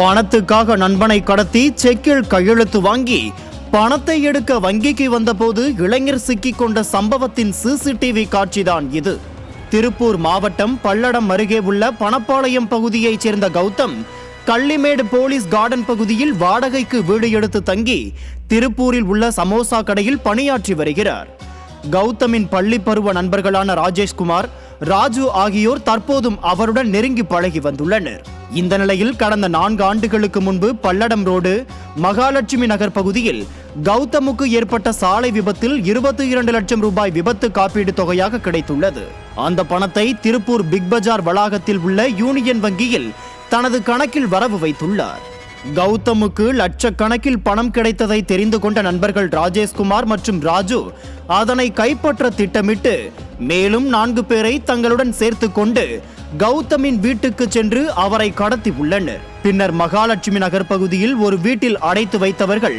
பணத்துக்காக நண்பனை கடத்தி செக்கில் கையெழுத்து வாங்கி பணத்தை எடுக்க வங்கிக்கு வந்தபோது இளைஞர் சிக்கிக் கொண்ட சம்பவத்தின் சிசிடிவி காட்சிதான் இது. திருப்பூர் மாவட்டம் பல்லடம் அருகே உள்ள பணப்பாளையம் பகுதியைச் சேர்ந்த கௌதம் கள்ளிமேடு போலீஸ் கார்டன் பகுதியில் வாடகைக்கு வீடு எடுத்து தங்கி திருப்பூரில் உள்ள சமோசா கடையில் பணியாற்றி வருகிறார். கௌதமின் பள்ளி பருவ நண்பர்களான ராஜேஷ்குமார், ராஜு ஆகியோர் தற்போதும் அவருடன் நெருங்கி பழகி வந்துள்ளனர். இந்த நிலையில் கடந்த 4 ஆண்டுகளுக்கு முன்பு பல்லடம் ரோடு மகாலட்சுமி நகர் பகுதியில் கௌதமுக்கு ஏற்பட்ட சாலை விபத்தில் 22 லட்சம் ரூபாய் விபத்து காப்பீடு தொகையாக கிடைத்துள்ளது. அந்த பணத்தை திருப்பூர் பிக் பஜார் வளாகத்தில் உள்ள யூனியன் வங்கியில் தனது கணக்கில் வரவு வைத்துள்ளார். கௌதமுக்கு லட்சக்கணக்கில் பணம் கிடைத்ததை தெரிந்து கொண்ட நண்பர்கள் ராஜேஷ்குமார் மற்றும் ராஜு அதனை கைப்பற்ற திட்டமிட்டு மேலும் 4 பேரை தங்களுடன் சேர்த்து கொண்டு கௌதமின் வீட்டுக்கு சென்று அவரை கடத்தி உள்ளனர். பின்னர் மகாலட்சுமி நகர் பகுதியில் ஒரு வீட்டில் அடைத்து வைத்தவர்கள்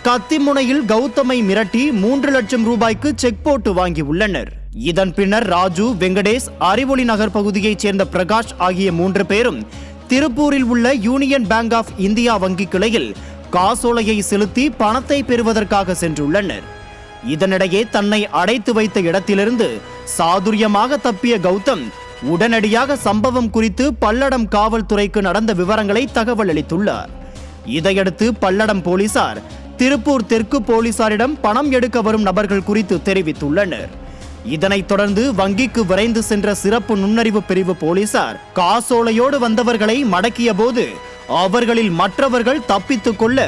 கத்திமுனையில் கௌதமை மிரட்டி 3 லட்சம் ரூபாய்க்கு செக் போட்டு வாங்கி உள்ளனர். இதன் பின்னர் ராஜு, வெங்கடேஷ், அறிவொளி நகர் பகுதியைச் சேர்ந்த பிரகாஷ் ஆகிய 3 பேரும் திருப்பூரில் உள்ள யூனியன் பேங்க் ஆஃப் இந்தியா வங்கி கிளையில் காசோலையை செலுத்தி பணத்தை பெறுவதற்காக சென்றுள்ளனர். இதனிடையே தன்னை அடைத்து வைத்த இடத்திலிருந்து சாதுரியமாக தப்பிய கௌதம் உடனடியாக சம்பவம் குறித்து பல்லடம் காவல்துறைக்கு நடந்த விவரங்களை தகவல் அளித்துள்ளார். இதையடுத்து பல்லடம் போலீசார் திருப்பூர் தெற்கு போலீசாரிடம் பணம் எடுக்க வரும் நபர்கள் குறித்து தெரிவித்துள்ளனர். இதனைத் தொடர்ந்து வங்கிக்கு விரைந்து சென்ற சிறப்பு நுண்ணறிவு பிரிவு போலீசார் காசோலையோடு வந்தவர்களை மடக்கிய போது அவர்களில் மற்றவர்கள் தப்பித்துக் கொள்ள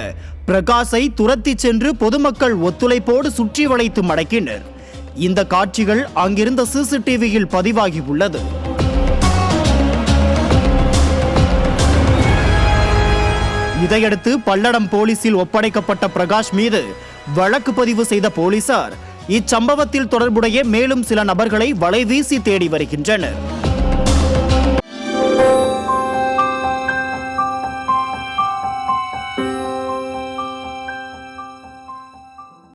பிரகாஷை துரத்தி சென்று பொதுமக்கள் ஒத்துழைப்போடு சுற்றி வளைத்து மடக்கினர். இந்த காட்சிகள் அங்கிருந்த சிசிடிவியில் பதிவாகி உள்ளது. இதையடுத்து பல்லடம் போலீசில் ஒப்படைக்கப்பட்ட பிரகாஷ் மீது வழக்கு பதிவு செய்த போலீசார் இச்சம்பவத்தில் தொடர்புடைய மேலும் சில நபர்களை வலைவீசி தேடி வருகின்றனர்.